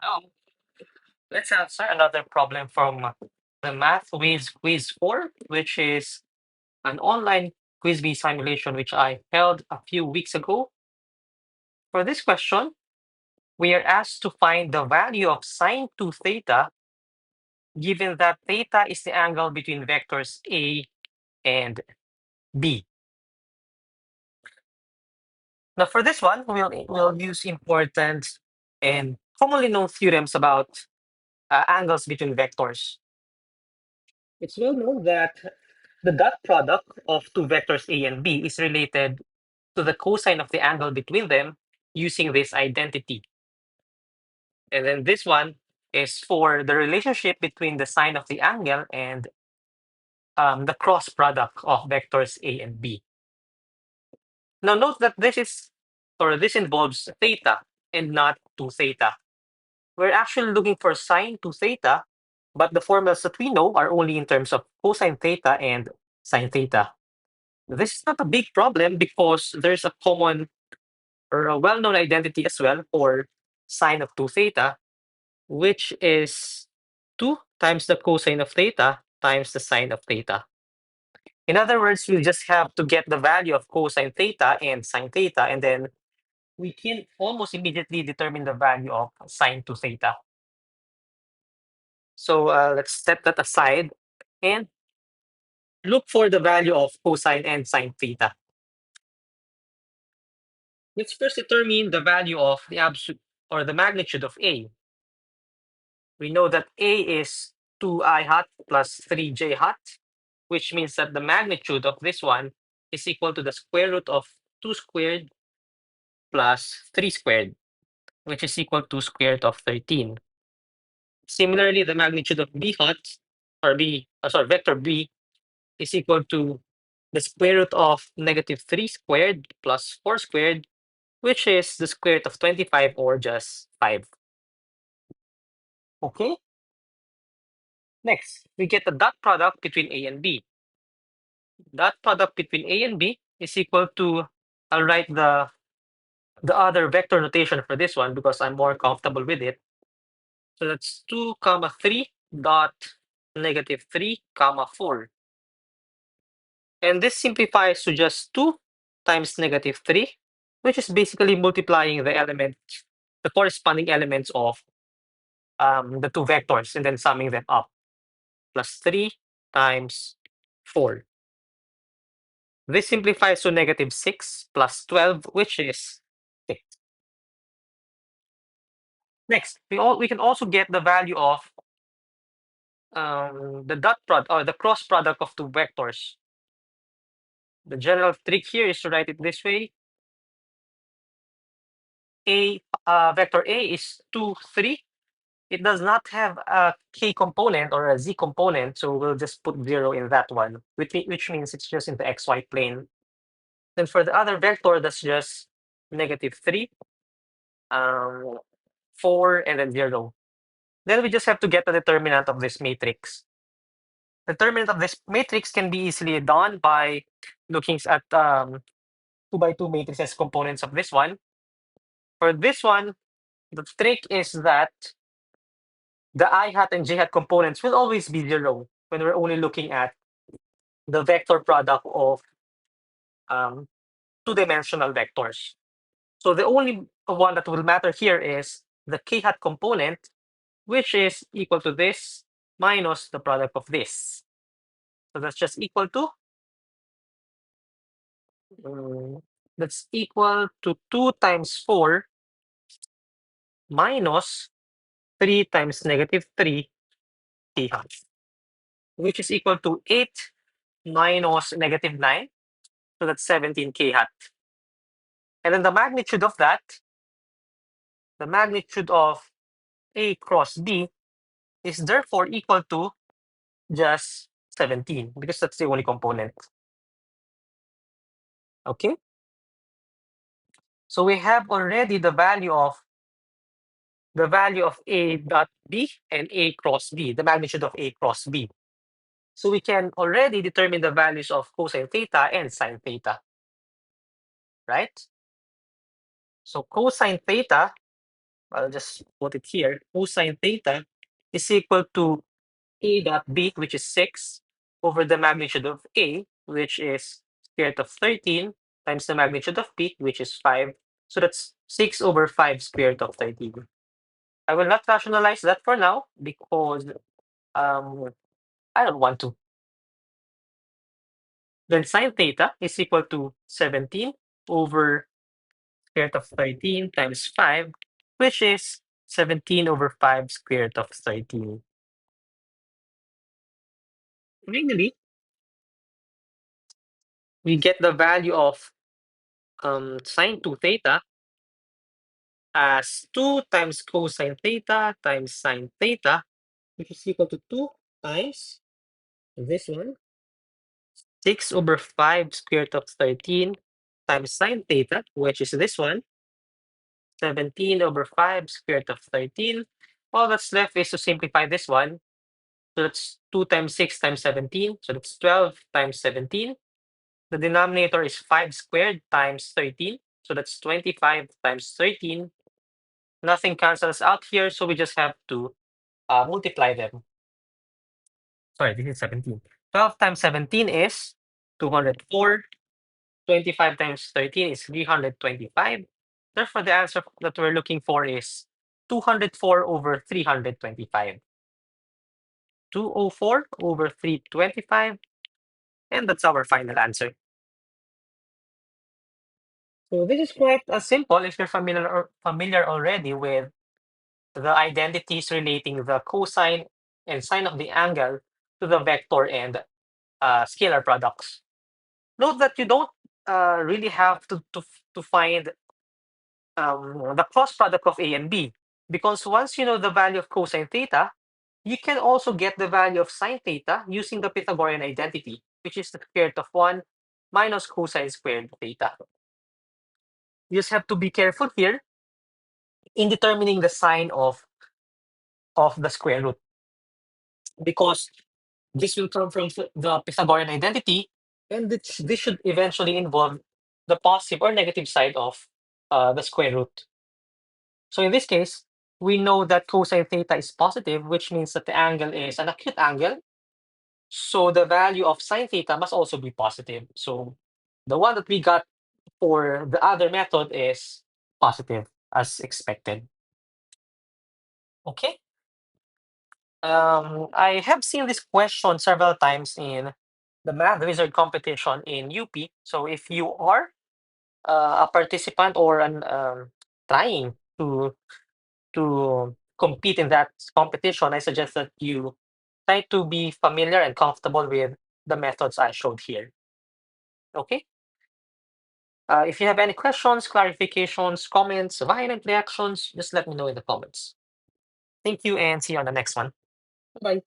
Oh, let's answer another problem from the Math Wiz Quiz 4, which is an online quiz bee simulation which I held a few weeks ago. For this question, we are asked to find the value of sine 2 theta, given that theta is the angle between vectors A and B. Now, for this one, we'll use important and commonly known theorems about angles between vectors. It's well known that the dot product of two vectors A and B is related to the cosine of the angle between them using this identity. And then this one is for the relationship between the sine of the angle and the cross product of vectors A and B. Now note that this involves theta and not 2 theta. We're actually looking for sine 2 theta, but the formulas that we know are only in terms of cosine theta and sine theta. This is not a big problem because there's a common or a well-known identity as well for sine of 2 theta, which is 2 times the cosine of theta times the sine of theta. In other words, we just have to get the value of cosine theta and sine theta, and then we can almost immediately determine the value of sine 2 theta. So let's step that aside and look for the value of cosine and sine theta. Let's first determine the value of the absolute or the magnitude of A. We know that A is 2i hat plus 3j hat, which means that the magnitude of this one is equal to the square root of 2 squared plus 3 squared, which is equal to square root of 13. Similarly, the magnitude of B hat, or vector B, is equal to the square root of negative 3 squared plus 4 squared, which is the square root of 25 or just 5. Okay? Next, we get the dot product between A and B. Dot product between A and B is equal to, I'll write the other vector notation for this one because I'm more comfortable with it. So that's 2 comma 3 dot negative 3 comma 4. And this simplifies to just 2 times negative 3, which is basically multiplying the corresponding elements of the two vectors and then summing them up. Plus 3 times 4. This simplifies to negative 6 plus 12, which is 6. Next, we can also get the value of the dot product or the cross product of two vectors. The general trick here is to write it this way. Vector A is 2, 3. It does not have a k component or a z component, so we'll just put 0 in that one, which means it's just in the xy plane. Then for the other vector, that's just negative 3, 4, and then 0. Then we just have to get the determinant of this matrix. The determinant of this matrix can be easily done by looking at 2 by 2 matrices components of this one. For this one, the trick is that the I hat and j hat components will always be 0 when we're only looking at the vector product of two-dimensional vectors. So the only one that will matter here is the k hat component, which is equal to this minus the product of this. So that's just equal to that's equal to 2 times 4 minus 3 times negative 3 k hat, which is equal to 8 minus negative 9. So that's 17 k hat. And then the magnitude of that, the magnitude of A cross B is therefore equal to just 17 because that's the only component. Okay? So we have already the value of A dot B and A cross B, the magnitude of A cross B. So we can already determine the values of cosine theta and sine theta, right? So cosine theta I'll just put it here. Cosine theta is equal to a dot b, which is 6, over the magnitude of a, which is square root of 13, times the magnitude of b, which is 5. So that's 6 over 5 square root of 13. I will not rationalize that for now because um, I don't want to. Then sine theta is equal to 17 over square root of 13 times 5, which is 17 over 5 square root of 13. Finally, we get the value of sine 2 theta as 2 times cosine theta times sine theta, which is equal to 2 times this one, 6 over 5 square root of 13 times sine theta, which is this one, 17 over 5 square root of 13. All that's left is to simplify this one. So that's 2 times 6 times 17. So that's 12 times 17. The denominator is 5 squared times 13. So that's 25 times 13. Nothing cancels out here, so we just have to multiply them. Sorry, this is 17. 12 times 17 is 204. 25 times 13 is 325. Therefore, the answer that we're looking for is 204 over 325. 204 over 325. And that's our final answer. So this is quite simple if you're familiar already with the identities relating the cosine and sine of the angle to the vector and scalar products. Note that you don't really have to find the cross product of A and B, because once you know the value of cosine theta, you can also get the value of sine theta using the Pythagorean identity, which is the square root of 1 minus cosine squared theta. You just have to be careful here in determining the sign of the square root, because this will come from the Pythagorean identity, and this should eventually involve the positive or negative side of the square root. So in this case, we know that cosine theta is positive, which means that the angle is an acute angle. So the value of sine theta must also be positive. So the one that we got for the other method is positive as expected. Okay. I have seen this question several times in the Math Wizard competition in UP. So if you are a participant or trying to compete in that competition, I suggest that you try to be familiar and comfortable with the methods I showed here. Okay. If you have any questions, clarifications, comments, violent reactions, just let me know in the comments. Thank you and see you on the next one. Bye.